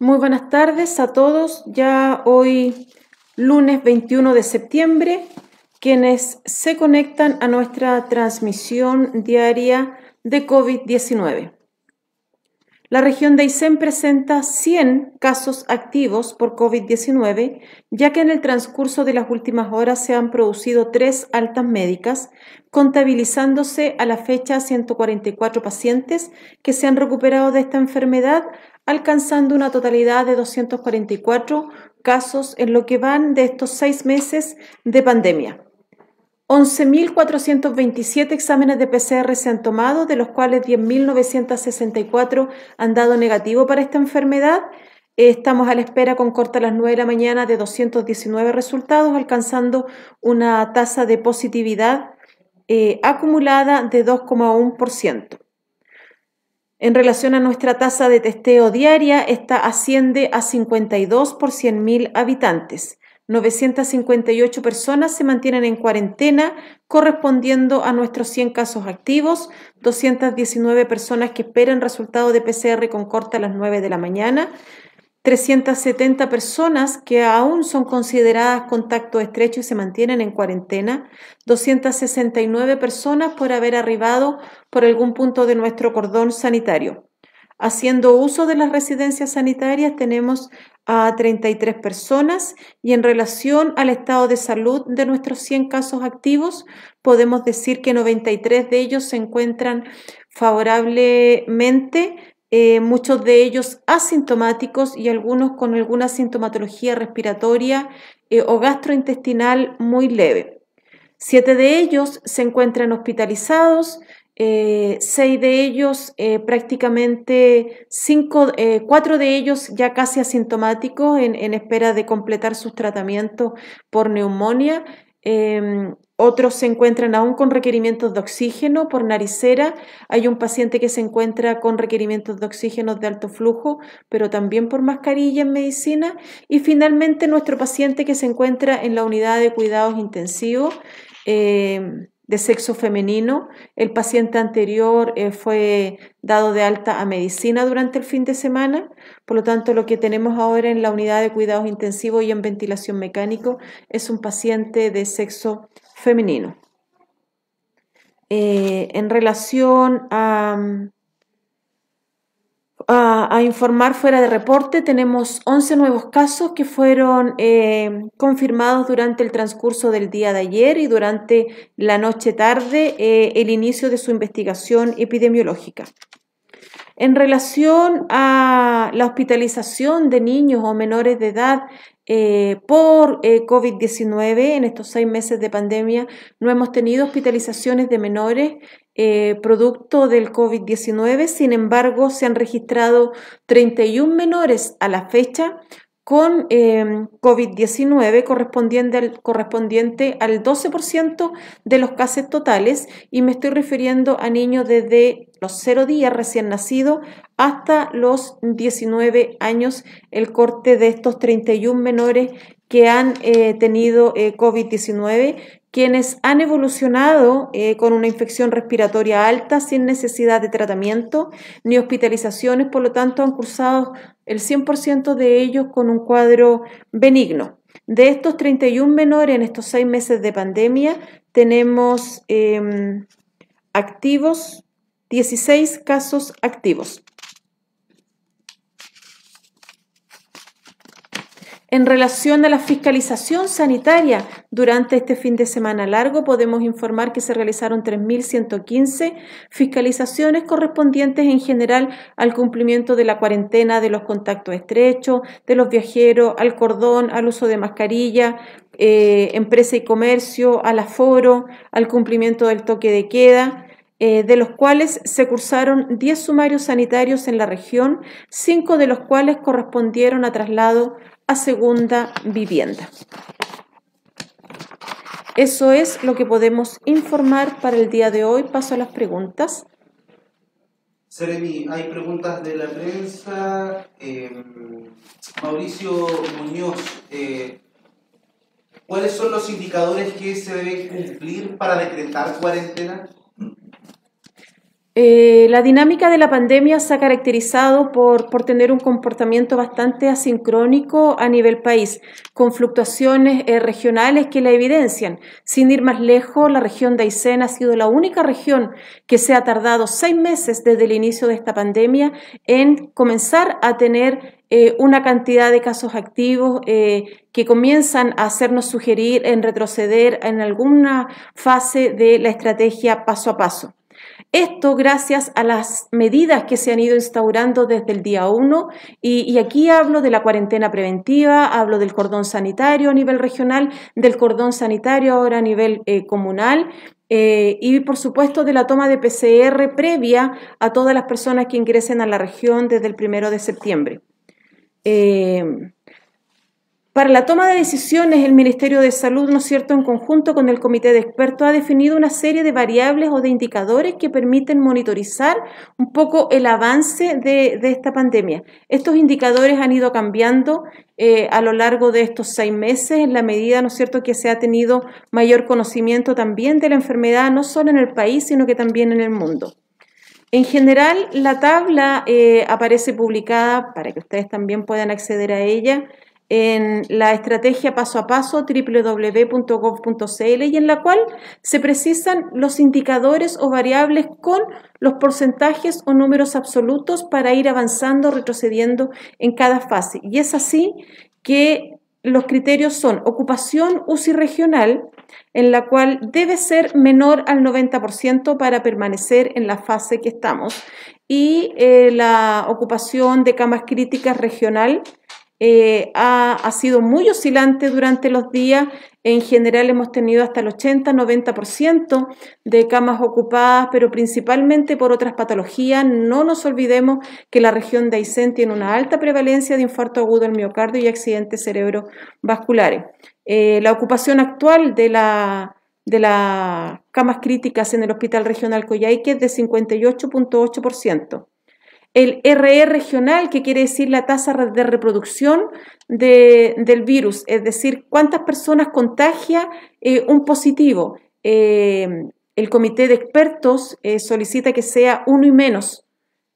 Muy buenas tardes a todos. Ya hoy, lunes 21 de septiembre, quienes se conectan a nuestra transmisión diaria de COVID-19. La región de Aysén presenta 100 casos activos por COVID-19, ya que en el transcurso de las últimas horas se han producido 3 altas médicas, contabilizándose a la fecha 144 pacientes que se han recuperado de esta enfermedad, alcanzando una totalidad de 244 casos en lo que van de estos 6 meses de pandemia. 11.427 exámenes de PCR se han tomado, de los cuales 10.964 han dado negativo para esta enfermedad. Estamos a la espera con corte a las 9 de la mañana de 219 resultados, alcanzando una tasa de positividad acumulada de 2,1%. En relación a nuestra tasa de testeo diaria, esta asciende a 52 por 100.000 habitantes. 958 personas se mantienen en cuarentena, correspondiendo a nuestros 100 casos activos, 219 personas que esperan resultado de PCR con corte a las 9 de la mañana, 370 personas que aún son consideradas contacto estrecho y se mantienen en cuarentena, 269 personas por haber arribado por algún punto de nuestro cordón sanitario. Haciendo uso de las residencias sanitarias tenemos a 33 personas y en relación al estado de salud de nuestros 100 casos activos podemos decir que 93 de ellos se encuentran favorablemente, muchos de ellos asintomáticos y algunos con alguna sintomatología respiratoria o gastrointestinal muy leve. 7 de ellos se encuentran hospitalizados, 6 de ellos prácticamente 4 de ellos ya casi asintomáticos en espera de completar sus tratamientos por neumonía. Otros se encuentran aún con requerimientos de oxígeno por naricera. Hay un paciente que se encuentra con requerimientos de oxígeno de alto flujo, pero también por mascarilla en medicina. Y finalmente nuestro paciente que se encuentra en la unidad de cuidados intensivos de sexo femenino. El paciente anterior fue dado de alta a medicina durante el fin de semana, por lo tanto lo que tenemos ahora en la unidad de cuidados intensivos y en ventilación mecánico es un paciente de sexo femenino. En relación a informar fuera de reporte, tenemos 11 nuevos casos que fueron confirmados durante el transcurso del día de ayer y durante la noche-tarde, el inicio de su investigación epidemiológica. En relación a la hospitalización de niños o menores de edad por COVID-19, en estos 6 meses de pandemia no hemos tenido hospitalizaciones de menores producto del COVID-19, sin embargo se han registrado 31 menores a la fecha con COVID-19 correspondiente al 12% de los casos totales, y me estoy refiriendo a niños desde los 0 días recién nacidos hasta los 19 años, el corte de estos 31 menores que han tenido COVID-19, quienes han evolucionado con una infección respiratoria alta sin necesidad de tratamiento ni hospitalizaciones, por lo tanto han cursado el 100% de ellos con un cuadro benigno. De estos 31 menores en estos 6 meses de pandemia tenemos activos 16 casos activos. En relación a la fiscalización sanitaria, durante este fin de semana largo podemos informar que se realizaron 3.115 fiscalizaciones correspondientes en general al cumplimiento de la cuarentena, de los contactos estrechos, de los viajeros, al cordón, al uso de mascarilla, empresa y comercio, al aforo, al cumplimiento del toque de queda. De los cuales se cursaron 10 sumarios sanitarios en la región, 5 de los cuales correspondieron a traslado a segunda vivienda. Eso es lo que podemos informar para el día de hoy. Paso a las preguntas. Seremi, hay preguntas de la prensa. Mauricio Muñoz, ¿cuáles son los indicadores que se deben cumplir para decretar cuarentena? La dinámica de la pandemia se ha caracterizado por tener un comportamiento bastante asincrónico a nivel país, con fluctuaciones regionales que la evidencian. Sin ir más lejos, la región de Aysén ha sido la única región que se ha tardado 6 meses desde el inicio de esta pandemia en comenzar a tener una cantidad de casos activos que comienzan a hacernos sugerir en retroceder en alguna fase de la estrategia paso a paso. Esto gracias a las medidas que se han ido instaurando desde el día 1 y aquí hablo de la cuarentena preventiva, hablo del cordón sanitario a nivel regional, del cordón sanitario ahora a nivel comunal y por supuesto de la toma de PCR previa a todas las personas que ingresen a la región desde el 1 de septiembre. Para la toma de decisiones, el Ministerio de Salud, ¿no es cierto?, en conjunto con el Comité de Expertos, ha definido una serie de variables o de indicadores que permiten monitorizar un poco el avance de esta pandemia. Estos indicadores han ido cambiando a lo largo de estos 6 meses, en la medida, ¿no es cierto?, que se ha tenido mayor conocimiento también de la enfermedad, no solo en el país, sino que también en el mundo. En general, la tabla aparece publicada para que ustedes también puedan acceder a ella en la estrategia paso a paso www.gov.cl y en la cual se precisan los indicadores o variables con los porcentajes o números absolutos para ir avanzando, retrocediendo en cada fase. Y es así que los criterios son ocupación UCI regional, en la cual debe ser menor al 90% para permanecer en la fase que estamos, y la ocupación de camas críticas regional ha sido muy oscilante durante los días. En general hemos tenido hasta el 80-90% de camas ocupadas, pero principalmente por otras patologías. No nos olvidemos que la región de Aysén tiene una alta prevalencia de infarto agudo del miocardio y accidentes cerebrovasculares. La ocupación actual de las camas críticas en el Hospital Regional Coyhaique es de 58,8%. El RE regional, que quiere decir la tasa de reproducción del virus, es decir, cuántas personas contagia un positivo. El comité de expertos solicita que sea 1 y menos.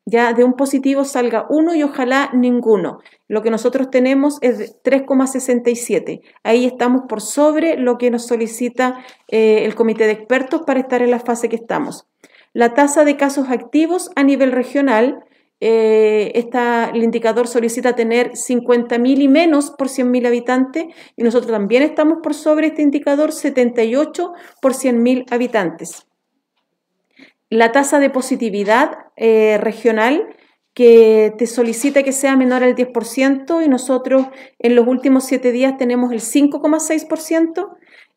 Ya de un positivo salga 1 y ojalá ninguno. Lo que nosotros tenemos es 3,67. Ahí estamos por sobre lo que nos solicita el comité de expertos para estar en la fase que estamos. La tasa de casos activos a nivel regional, el indicador solicita tener 50.000 y menos por 100.000 habitantes y nosotros también estamos por sobre este indicador, 78 por 100.000 habitantes. La tasa de positividad regional, que te solicita que sea menor al 10% y nosotros en los últimos 7 días tenemos el 5,6%.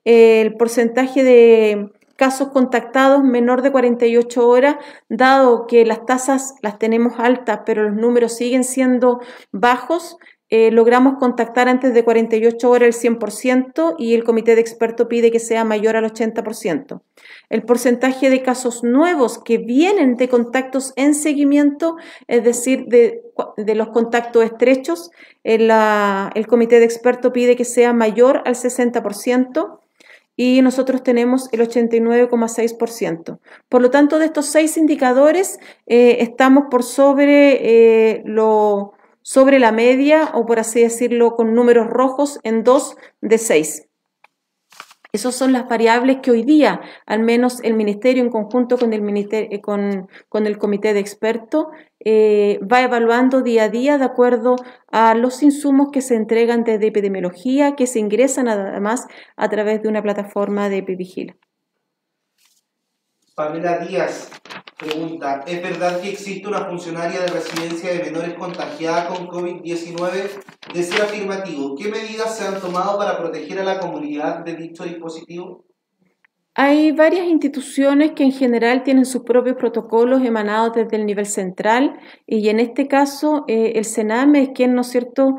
El porcentaje de casos contactados menor de 48 horas, dado que las tasas las tenemos altas, pero los números siguen siendo bajos, logramos contactar antes de 48 horas el 100% y el comité de expertos pide que sea mayor al 80%. El porcentaje de casos nuevos que vienen de contactos en seguimiento, es decir, de los contactos estrechos, el comité de expertos pide que sea mayor al 60%. Y nosotros tenemos el 89,6%. Por lo tanto, de estos 6 indicadores, estamos por sobre la media, o por así decirlo, con números rojos en 2 de 6. Esas son las variables que hoy día, al menos el Ministerio en conjunto con el Comité de Expertos, va evaluando día a día de acuerdo a los insumos que se entregan desde epidemiología, que se ingresan además a través de una plataforma de EpiVigila. Pamela Díaz pregunta, ¿es verdad que existe una funcionaria de residencia de menores contagiada con COVID-19? De ser afirmativo, ¿qué medidas se han tomado para proteger a la comunidad de dicho dispositivo? Hay varias instituciones que en general tienen sus propios protocolos emanados desde el nivel central y en este caso el CENAME es quien, ¿no es cierto?,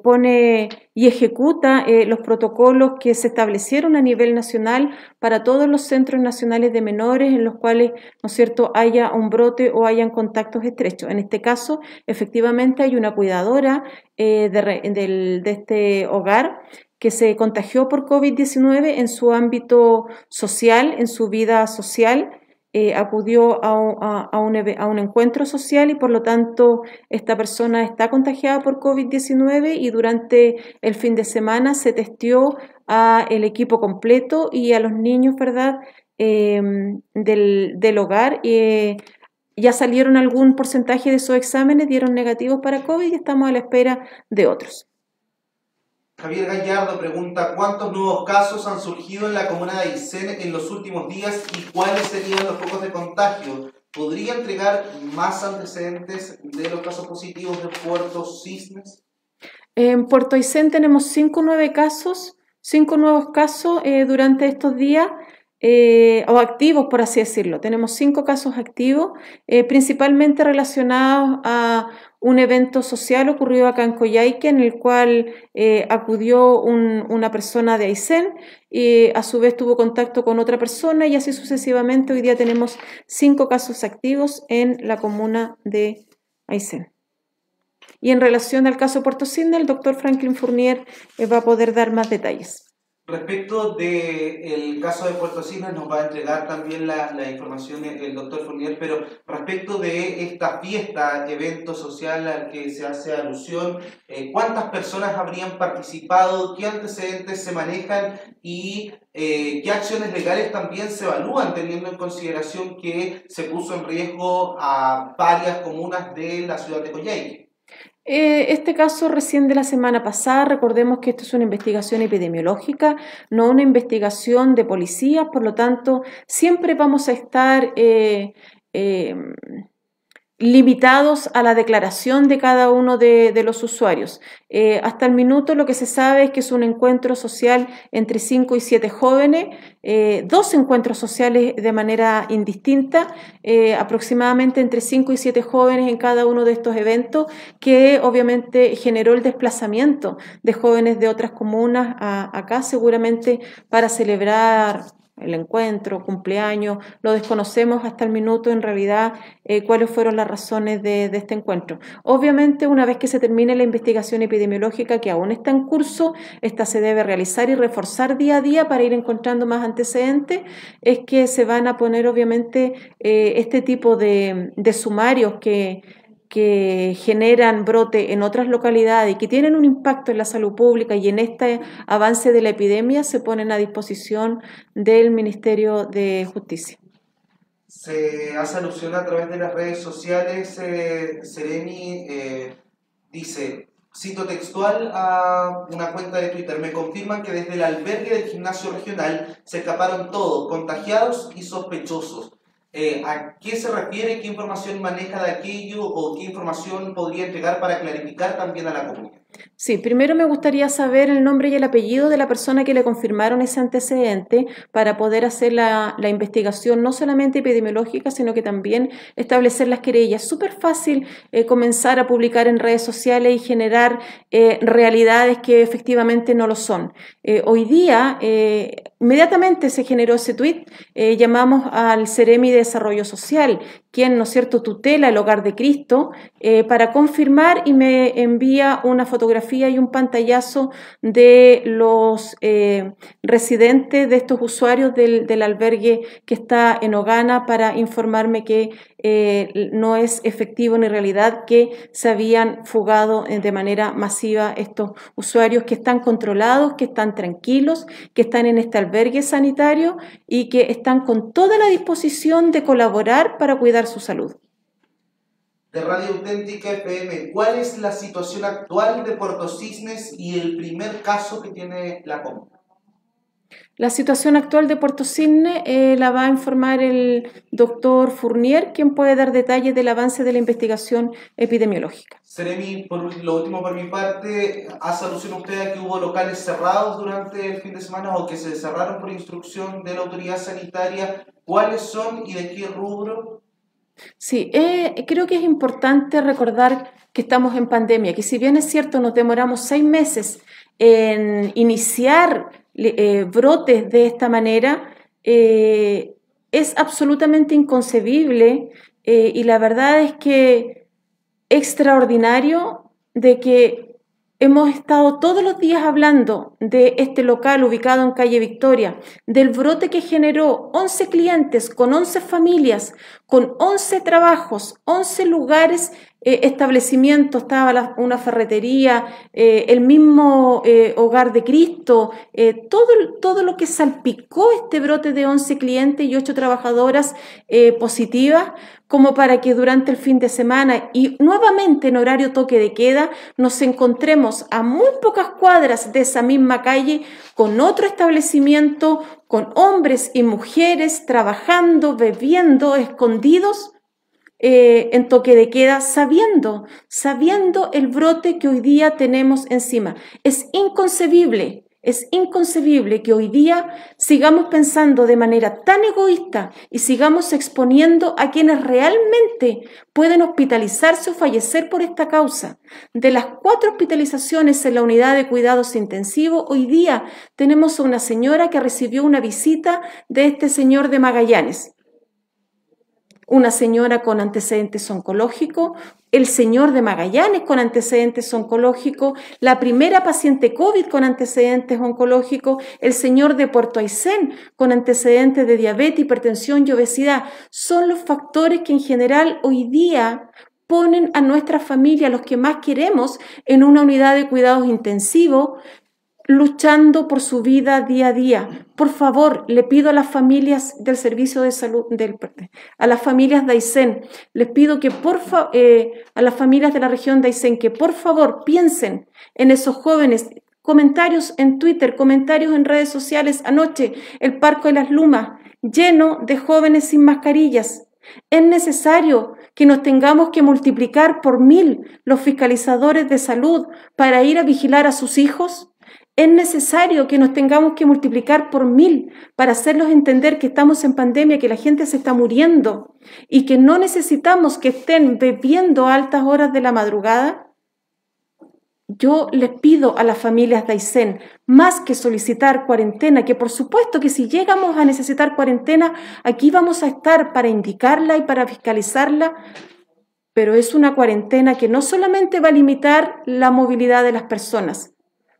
pone y ejecuta los protocolos que se establecieron a nivel nacional para todos los centros nacionales de menores en los cuales, ¿no es cierto?, haya un brote o hayan contactos estrechos. En este caso, efectivamente hay una cuidadora de este hogar que se contagió por COVID-19 en su ámbito social, en su vida social, acudió a un encuentro social y por lo tanto esta persona está contagiada por COVID-19 y durante el fin de semana se testeó al equipo completo y a los niños, ¿verdad?, del hogar. Ya salieron algún porcentaje de esos exámenes, dieron negativos para COVID y estamos a la espera de otros. Javier Gallardo pregunta, ¿cuántos nuevos casos han surgido en la comuna de Aysén en los últimos días y cuáles serían los focos de contagio? ¿Podría entregar más antecedentes de los casos positivos de Puerto Cisnes? En Puerto Aysén tenemos 5 nuevos casos durante estos días, o activos, por así decirlo. Tenemos 5 casos activos, principalmente relacionados a un evento social ocurrido acá en Coyhaique, en el cual acudió una persona de Aysén y a su vez tuvo contacto con otra persona y así sucesivamente. Hoy día tenemos 5 casos activos en la comuna de Aysén. Y en relación al caso Puerto Cisnes, el doctor Franklin Fournier va a poder dar más detalles. Respecto del caso de Puerto Cisnes, nos va a entregar también la información el doctor Fournier, pero respecto de esta fiesta, evento social al que se hace alusión, ¿cuántas personas habrían participado? ¿Qué antecedentes se manejan? Y ¿qué acciones legales también se evalúan, teniendo en consideración que se puso en riesgo a varias comunas de la ciudad de Coyhaique? Este caso recién de la semana pasada, recordemos que esto es una investigación epidemiológica, no una investigación de policías, por lo tanto, siempre vamos a estar limitados a la declaración de cada uno de los usuarios. Hasta el minuto lo que se sabe es que es un encuentro social entre 5 y 7 jóvenes, 2 encuentros sociales de manera indistinta, aproximadamente entre 5 y 7 jóvenes en cada uno de estos eventos, que obviamente generó el desplazamiento de jóvenes de otras comunas acá, seguramente para celebrar el encuentro, cumpleaños, lo desconocemos hasta el minuto en realidad cuáles fueron las razones de este encuentro. Obviamente una vez que se termine la investigación epidemiológica que aún está en curso, esta se debe realizar y reforzar día a día para ir encontrando más antecedentes, es que se van a poner obviamente este tipo de sumarios que generan brote en otras localidades y que tienen un impacto en la salud pública y en este avance de la epidemia se ponen a disposición del Ministerio de Justicia. Se hace alusión a través de las redes sociales, Seremi dice, cito textual a una cuenta de Twitter, me confirman que desde el albergue del gimnasio regional se escaparon todos, contagiados y sospechosos. ¿A qué se refiere? ¿Qué información maneja de aquello? ¿O qué información podría entregar para clarificar también a la comunidad? Sí, primero me gustaría saber el nombre y el apellido de la persona que le confirmaron ese antecedente para poder hacer la investigación no solamente epidemiológica, sino que también establecer las querellas. Es súper fácil comenzar a publicar en redes sociales y generar realidades que efectivamente no lo son. Hoy día, inmediatamente se generó ese tuit, llamamos al Ceremi de Desarrollo Social, quien, ¿no es cierto?, tutela el Hogar de Cristo, para confirmar y me envía una fotografía y un pantallazo de los residentes de estos usuarios del albergue que está en Ogana para informarme que no es efectivo ni realidad que se habían fugado de manera masiva estos usuarios que están controlados, que están tranquilos, que están en este albergue sanitario y que están con toda la disposición de colaborar para cuidar su salud. De Radio Auténtica FM, ¿cuál es la situación actual de Puerto Cisnes y el primer caso que tiene la comuna? La situación actual de Puerto Cisnes la va a informar el doctor Fournier, quien puede dar detalles del avance de la investigación epidemiológica. Seremi, lo último por mi parte, ¿hace alusión usted a que hubo locales cerrados durante el fin de semana o que se cerraron por instrucción de la autoridad sanitaria? ¿Cuáles son y de qué rubro? Sí, creo que es importante recordar que estamos en pandemia, que si bien es cierto nos demoramos 6 meses en iniciar brotes de esta manera, es absolutamente inconcebible y la verdad es que extraordinario de que Hemos estado todos los días hablando de este local ubicado en calle Victoria, del brote que generó 11 clientes con 11 familias, con 11 trabajos, 11 lugares, establecimientos, estaba una ferretería, el mismo Hogar de Cristo, todo lo que salpicó este brote de 11 clientes y 8 trabajadoras positivas, como para que durante el fin de semana y nuevamente en horario toque de queda nos encontremos a muy pocas cuadras de esa misma calle con otro establecimiento, con hombres y mujeres trabajando, bebiendo, escondidos en toque de queda, sabiendo el brote que hoy día tenemos encima. Es inconcebible que hoy día sigamos pensando de manera tan egoísta y sigamos exponiendo a quienes realmente pueden hospitalizarse o fallecer por esta causa. De las 4 hospitalizaciones en la unidad de cuidados intensivos, hoy día tenemos a una señora que recibió una visita de este señor de Magallanes. Una señora con antecedentes oncológicos, el señor de Magallanes con antecedentes oncológicos, la primera paciente COVID con antecedentes oncológicos, el señor de Puerto Aysén con antecedentes de diabetes, hipertensión y obesidad. Son los factores que en general hoy día ponen a nuestra familia, los que más queremos, en una unidad de cuidados intensivos, luchando por su vida día a día. Por favor, le pido a las familias del servicio de salud, a las familias de Aysén, les pido que a las familias de la región de Aysén, que por favor piensen en esos jóvenes. Comentarios en Twitter, comentarios en redes sociales. Anoche, el Parque de las Lumas, lleno de jóvenes sin mascarillas. Es necesario que nos tengamos que multiplicar por 1000 los fiscalizadores de salud para ir a vigilar a sus hijos. Es necesario que nos tengamos que multiplicar por 1000 para hacerlos entender que estamos en pandemia, que la gente se está muriendo y que no necesitamos que estén bebiendo a altas horas de la madrugada. Yo les pido a las familias de Aysén, más que solicitar cuarentena, que por supuesto que si llegamos a necesitar cuarentena, aquí vamos a estar para indicarla y para fiscalizarla, pero es una cuarentena que no solamente va a limitar la movilidad de las personas,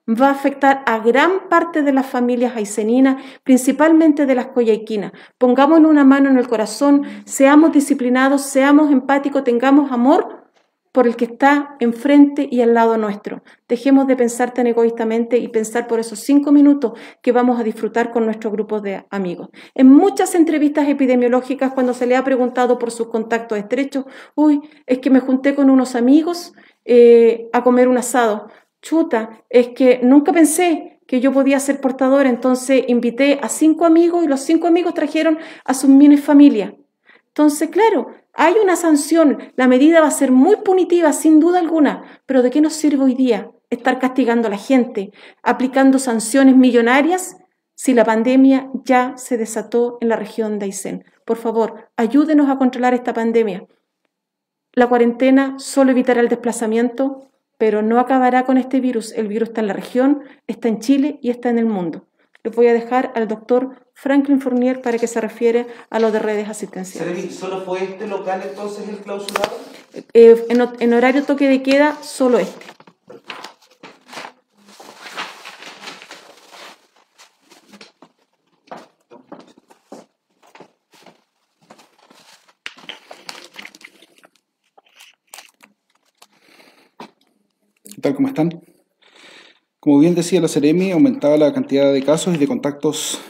va a afectar a gran parte de las familias ayseninas, principalmente de las coyhaiquinas. Pongámonos una mano en el corazón, seamos disciplinados, seamos empáticos, tengamos amor por el que está enfrente y al lado nuestro. Dejemos de pensar tan egoístamente y pensar por esos 5 minutos que vamos a disfrutar con nuestro grupo de amigos. En muchas entrevistas epidemiológicas, cuando se le ha preguntado por sus contactos estrechos, es que me junté con unos amigos a comer un asado. Chuta, es que nunca pensé que yo podía ser portadora, entonces invité a 5 amigos y los 5 amigos trajeron a sus mini familias. Entonces, claro, hay una sanción, la medida va a ser muy punitiva, sin duda alguna, pero ¿de qué nos sirve hoy día estar castigando a la gente, aplicando sanciones millonarias, si la pandemia ya se desató en la región de Aysén? Por favor, ayúdenos a controlar esta pandemia. La cuarentena solo evitará el desplazamiento, pero no acabará con este virus. El virus está en la región, está en Chile y está en el mundo. Les voy a dejar al doctor Franklin Fournier para que se refiere a lo de redes asistenciales. ¿Solo fue este local entonces el clausurado? En horario toque de queda, solo este. ¿Qué tal? ¿Cómo están? Como bien decía la Seremi, aumentaba la cantidad de casos y de contactos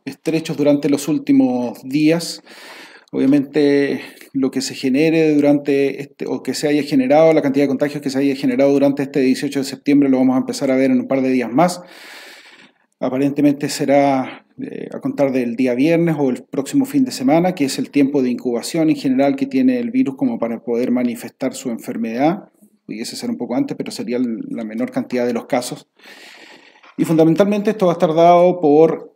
estrechos durante los últimos días. Obviamente lo que se genere durante o que se haya generado, la cantidad de contagios que se haya generado durante este 18 de septiembre lo vamos a empezar a ver en un par de días más. Aparentemente será a contar del día viernes o el próximo fin de semana, que es el tiempo de incubación en general que tiene el virus como para poder manifestar su enfermedad. Pudiese ser un poco antes, pero sería la menor cantidad de los casos. Y fundamentalmente esto va a estar dado por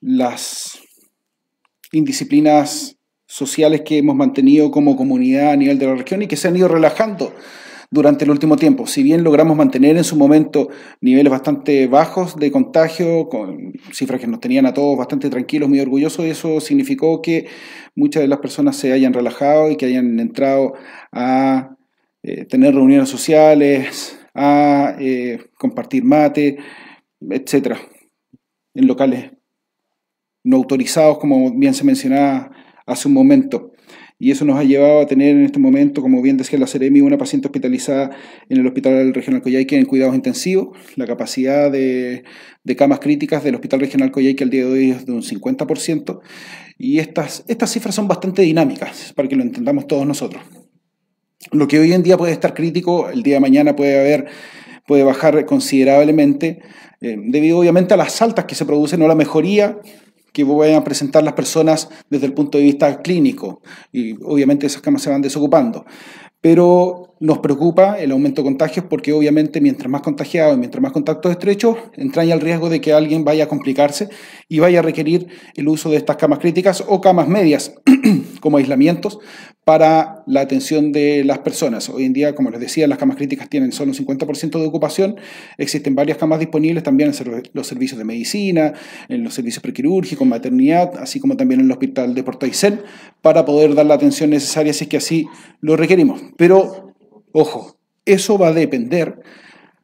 las indisciplinas sociales que hemos mantenido como comunidad a nivel de la región y que se han ido relajando durante el último tiempo. Si bien logramos mantener en su momento niveles bastante bajos de contagio, con cifras que nos tenían a todos bastante tranquilos, muy orgullosos, y eso significó que muchas de las personas se hayan relajado y que hayan entrado a tener reuniones sociales, a compartir mate, etcétera, en locales no autorizados, como bien se mencionaba hace un momento. Y eso nos ha llevado a tener en este momento, como bien decía la Seremi, una paciente hospitalizada en el Hospital Regional Coyhaique en cuidados intensivos. La capacidad de camas críticas del Hospital Regional Coyhaique al día de hoy es de un 50%. Y estas cifras son bastante dinámicas, para que lo entendamos todos nosotros. Lo que hoy en día puede estar crítico, el día de mañana puede bajar considerablemente, debido obviamente a las altas que se producen o la mejoría que vayan a presentar las personas desde el punto de vista clínico, y obviamente esas camas se van desocupando. Pero nos preocupa el aumento de contagios porque obviamente mientras más contagiados y mientras más contactos estrechos, entraña el riesgo de que alguien vaya a complicarse y vaya a requerir el uso de estas camas críticas o camas medias como aislamientos para la atención de las personas. Hoy en día, como les decía, las camas críticas tienen solo un 50% de ocupación. Existen varias camas disponibles también en los servicios de medicina, en los servicios prequirúrgicos, maternidad, así como también en el hospital de Puerto Aysén, para poder dar la atención necesaria si es que así lo requerimos. Pero, ojo, eso va a depender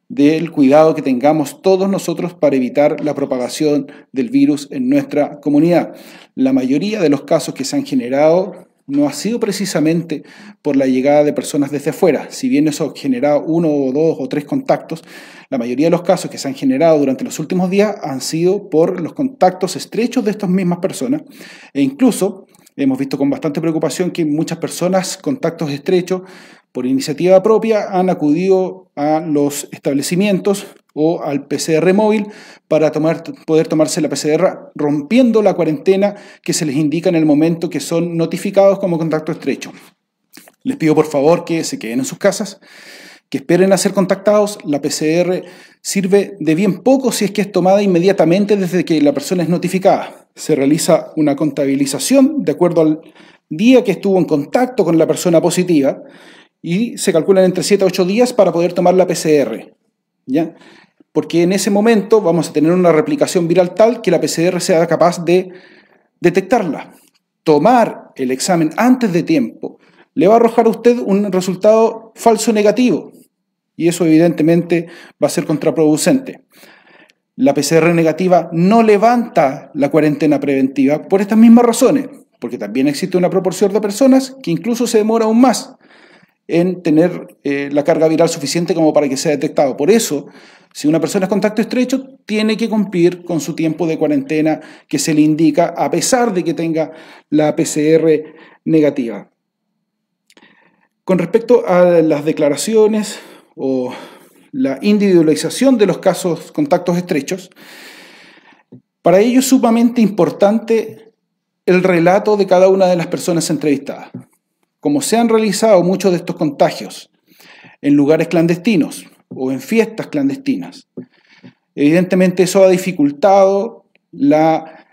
del cuidado que tengamos todos nosotros para evitar la propagación del virus en nuestra comunidad. La mayoría de los casos que se han generado no ha sido precisamente por la llegada de personas desde afuera. Si bien eso ha generado 1 o 2 o 3 contactos, la mayoría de los casos que se han generado durante los últimos días han sido por los contactos estrechos de estas mismas personas, e incluso hemos visto con bastante preocupación que muchas personas, contactos estrechos, por iniciativa propia, han acudido a los establecimientos o al PCR móvil para poder tomarse la PCR, rompiendo la cuarentena que se les indica en el momento que son notificados como contacto estrecho. Les pido por favor que se queden en sus casas, que esperen a ser contactados. La PCR sirve de bien poco si es que es tomada inmediatamente desde que la persona es notificada. Se realiza una contabilización de acuerdo al día que estuvo en contacto con la persona positiva y se calculan entre 7 a 8 días para poder tomar la PCR, ¿ya? Porque en ese momento vamos a tener una replicación viral tal que la PCR sea capaz de detectarla. Tomar el examen antes de tiempo le va a arrojar a usted un resultado falso negativo y eso evidentemente va a ser contraproducente. La PCR negativa no levanta la cuarentena preventiva por estas mismas razones, porque también existe una proporción de personas que incluso se demora aún más en tener la carga viral suficiente como para que sea detectado. Por eso, si una persona es contacto estrecho, tiene que cumplir con su tiempo de cuarentena que se le indica a pesar de que tenga la PCR negativa. Con respecto a las declaraciones o la individualización de los casos contactos estrechos, para ello es sumamente importante el relato de cada una de las personas entrevistadas. Como se han realizado muchos de estos contagios en lugares clandestinos o en fiestas clandestinas, evidentemente eso ha dificultado la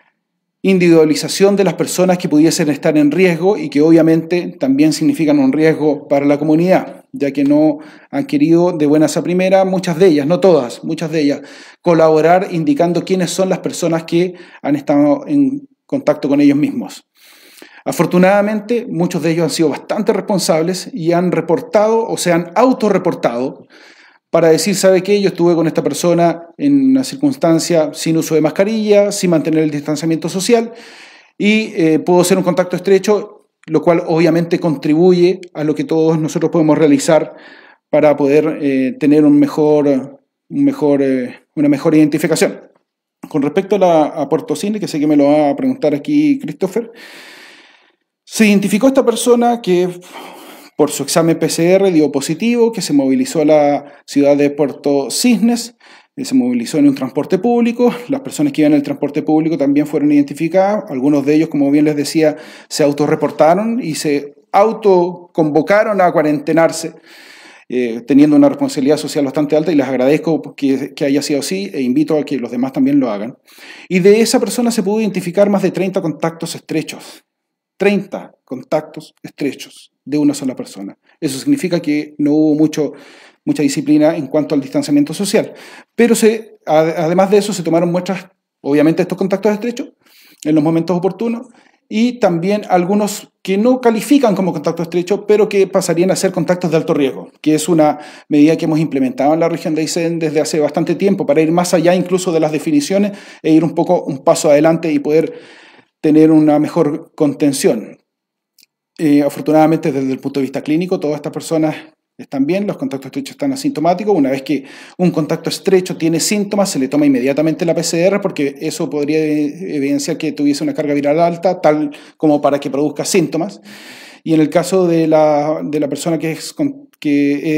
individualización de las personas que pudiesen estar en riesgo y que obviamente también significan un riesgo para la comunidad, ya que no han querido de buenas a primeras, muchas de ellas, no todas, muchas de ellas, colaborar indicando quiénes son las personas que han estado en contacto con ellos mismos. Afortunadamente, muchos de ellos han sido bastante responsables y han reportado o se han autorreportado para decir, ¿sabe qué? Yo estuve con esta persona en una circunstancia sin uso de mascarilla, sin mantener el distanciamiento social y pudo ser un contacto estrecho, lo cual obviamente contribuye a lo que todos nosotros podemos realizar para poder tener una mejor identificación. Con respecto a Puerto Cine, que sé que me lo va a preguntar aquí Christopher, se identificó esta persona que por su examen PCR dio positivo, que se movilizó a la ciudad de Puerto Cisnes, se movilizó en un transporte público. Las personas que iban en el transporte público también fueron identificadas. Algunos de ellos, como bien les decía, se autorreportaron y se autoconvocaron a cuarentenarse, teniendo una responsabilidad social bastante alta, y les agradezco que haya sido así e invito a que los demás también lo hagan. Y de esa persona se pudo identificar más de 30 contactos estrechos. 30 contactos estrechos de una sola persona. Eso significa que no hubo mucha disciplina en cuanto al distanciamiento social. Pero además de eso se tomaron muestras, obviamente, de estos contactos estrechos en los momentos oportunos y también algunos que no califican como contacto estrecho, pero que pasarían a ser contactos de alto riesgo, que es una medida que hemos implementado en la región de Aysén desde hace bastante tiempo, para ir más allá incluso de las definiciones e ir un paso adelante y poder tener una mejor contención. Afortunadamente, desde el punto de vista clínico, todas estas personas están bien, los contactos estrechos están asintomáticos. Una vez que un contacto estrecho tiene síntomas, se le toma inmediatamente la PCR, porque eso podría evidenciar que tuviese una carga viral alta, tal como para que produzca síntomas. Y en el caso de la persona que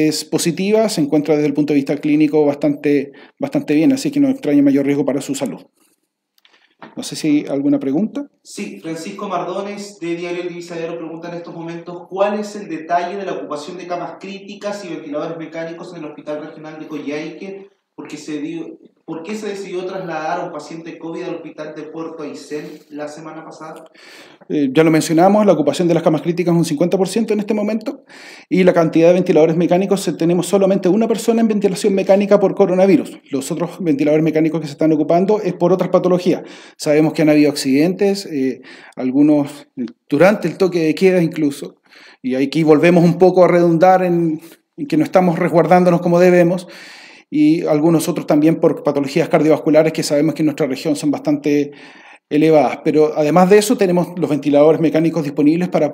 es positiva, se encuentra desde el punto de vista clínico bastante bien, así que no extraña mayor riesgo para su salud. No sé si hay alguna pregunta. Sí, Francisco Mardones, de Diario El Divisadero, pregunta en estos momentos ¿cuál es el detalle de la ocupación de camas críticas y ventiladores mecánicos en el Hospital Regional de Coyhaique? ¿Por qué se decidió trasladar a un paciente COVID al Hospital de Puerto Aysén la semana pasada? Ya lo mencionamos, la ocupación de las camas críticas es un 50% en este momento, y la cantidad de ventiladores mecánicos, tenemos solamente una persona en ventilación mecánica por coronavirus. Los otros ventiladores mecánicos que se están ocupando es por otras patologías. Sabemos que han habido accidentes, algunos durante el toque de queda incluso, y aquí volvemos un poco a redundar en que no estamos resguardándonos como debemos, y algunos otros también por patologías cardiovasculares que sabemos que en nuestra región son bastante elevadas. Pero además de eso tenemos los ventiladores mecánicos disponibles para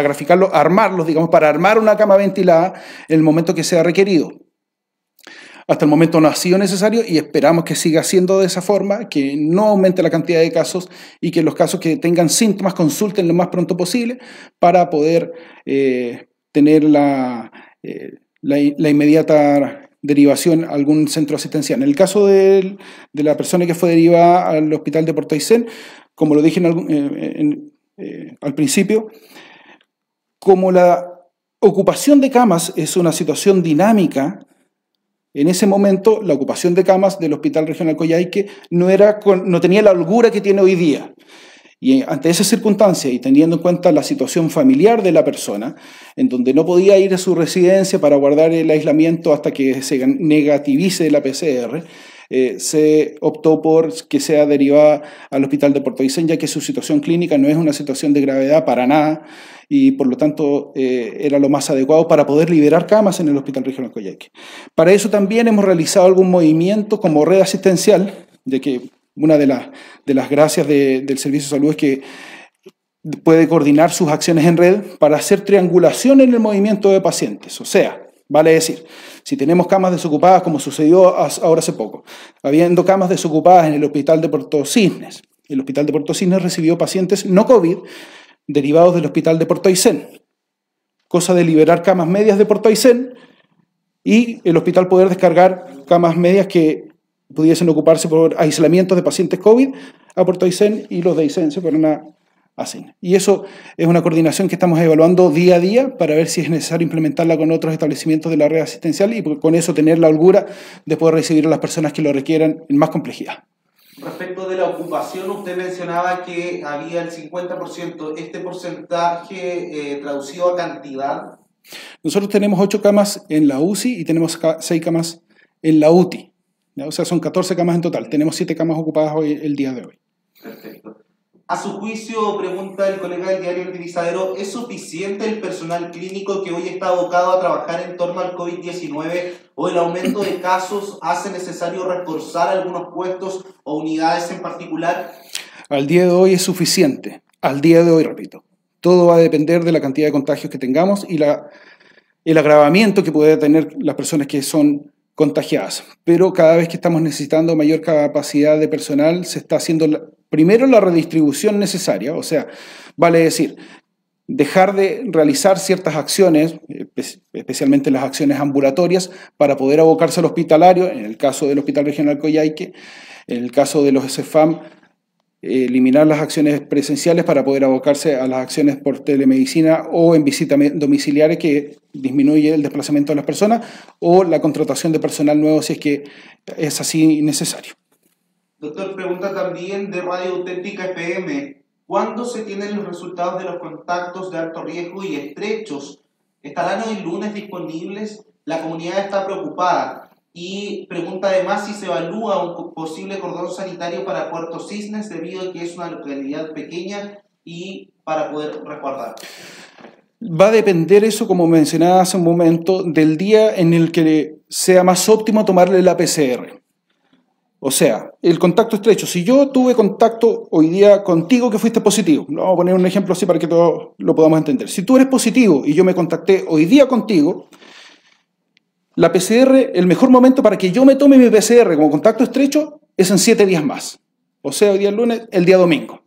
graficarlos, armarlos, digamos, para armar una cama ventilada en el momento que sea requerido. Hasta el momento no ha sido necesario y esperamos que siga siendo de esa forma, que no aumente la cantidad de casos y que los casos que tengan síntomas consulten lo más pronto posible para poder tener la inmediata derivación a algún centro asistencial. En el caso de la persona que fue derivada al hospital de Puerto Aysén, como lo dije al principio, como la ocupación de camas es una situación dinámica, en ese momento la ocupación de camas del Hospital Regional Coyhaique no tenía la holgura que tiene hoy día. Y ante esa circunstancia y teniendo en cuenta la situación familiar de la persona, en donde no podía ir a su residencia para guardar el aislamiento hasta que se negativice la PCR, se optó por que sea derivada al Hospital de Puerto Aysén, ya que su situación clínica no es una situación de gravedad para nada y por lo tanto era lo más adecuado para poder liberar camas en el Hospital Regional Coyhaique. Para eso también hemos realizado algún movimiento como red asistencial, de que una de las gracias del Servicio de Salud es que puede coordinar sus acciones en red para hacer triangulación en el movimiento de pacientes. O sea, vale decir, si tenemos camas desocupadas, como sucedió ahora hace poco, habiendo camas desocupadas en el Hospital de Puerto Cisnes, el Hospital de Puerto Cisnes recibió pacientes no COVID derivados del Hospital de Puerto Aysén, cosa de liberar camas medias de Puerto Aysén y el hospital poder descargar camas medias que pudiesen ocuparse por aislamientos de pacientes COVID a Puerto Aysén y los de Aysén se fueron a Aysén. Y eso es una coordinación que estamos evaluando día a día para ver si es necesario implementarla con otros establecimientos de la red asistencial y con eso tener la holgura de poder recibir a las personas que lo requieran en más complejidad. Respecto de la ocupación, usted mencionaba que había el 50%. ¿Este porcentaje traducido a cantidad? Nosotros tenemos 8 camas en la UCI y tenemos 6 camas en la UTI. O sea, son 14 camas en total. Tenemos 7 camas ocupadas hoy, el día de hoy. Perfecto. A su juicio, pregunta el colega del Diario El Divisadero, ¿es suficiente el personal clínico que hoy está abocado a trabajar en torno al COVID-19 o el aumento de casos hace necesario reforzar algunos puestos o unidades en particular? Al día de hoy es suficiente. Al día de hoy, repito. Todo va a depender de la cantidad de contagios que tengamos y el agravamiento que puede tener las personas que son contagiadas. Pero cada vez que estamos necesitando mayor capacidad de personal, se está haciendo primero la redistribución necesaria, o sea, vale decir, dejar de realizar ciertas acciones, especialmente las acciones ambulatorias, para poder abocarse al hospitalario, en el caso del Hospital Regional Coyhaique, en el caso de los CEFAM, eliminar las acciones presenciales para poder abocarse a las acciones por telemedicina o en visitas domiciliares que disminuye el desplazamiento de las personas o la contratación de personal nuevo si es que es así necesario. Doctor, pregunta también de Radio Auténtica FM. ¿Cuándo se tienen los resultados de los contactos de alto riesgo y estrechos? ¿Estarán hoy lunes disponibles? La comunidad está preocupada. Y pregunta además si se evalúa un posible cordón sanitario para Puerto Cisnes debido a que es una localidad pequeña y para poder resguardar. Va a depender eso, como mencionaba hace un momento, del día en el que sea más óptimo tomarle la PCR. O sea, el contacto estrecho. Si yo tuve contacto hoy día contigo que fuiste positivo, vamos a poner un ejemplo así para que todos lo podamos entender. Si tú eres positivo y yo me contacté hoy día contigo, la PCR, el mejor momento para que yo me tome mi PCR como contacto estrecho es en 7 días más. O sea, hoy día es lunes, el día domingo.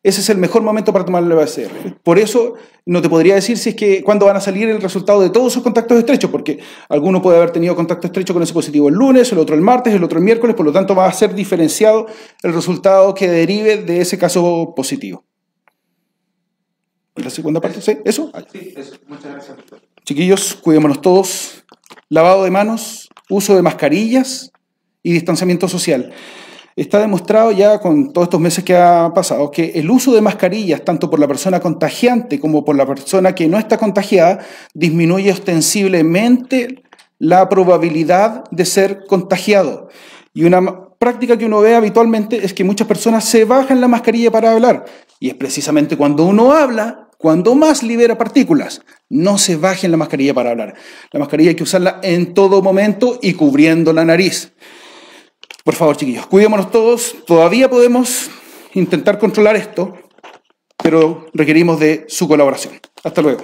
Ese es el mejor momento para tomar la PCR. Por eso no te podría decir si es que cuándo van a salir el resultado de todos esos contactos estrechos, porque alguno puede haber tenido contacto estrecho con ese positivo el lunes, el otro el martes, el otro el miércoles, por lo tanto va a ser diferenciado el resultado que derive de ese caso positivo. ¿Y la segunda parte? ¿Sí? ¿Eso? Sí, eso. Muchas gracias. Chiquillos, cuidémonos todos. Lavado de manos, uso de mascarillas y distanciamiento social. Está demostrado ya con todos estos meses que ha pasado que el uso de mascarillas, tanto por la persona contagiante como por la persona que no está contagiada, disminuye ostensiblemente la probabilidad de ser contagiado. Y una práctica que uno ve habitualmente es que muchas personas se bajan la mascarilla para hablar. Y es precisamente cuando uno habla cuando más libera partículas. No se bajen la mascarilla para hablar. La mascarilla hay que usarla en todo momento y cubriendo la nariz. Por favor, chiquillos, cuidémonos todos. Todavía podemos intentar controlar esto, pero requerimos de su colaboración. Hasta luego.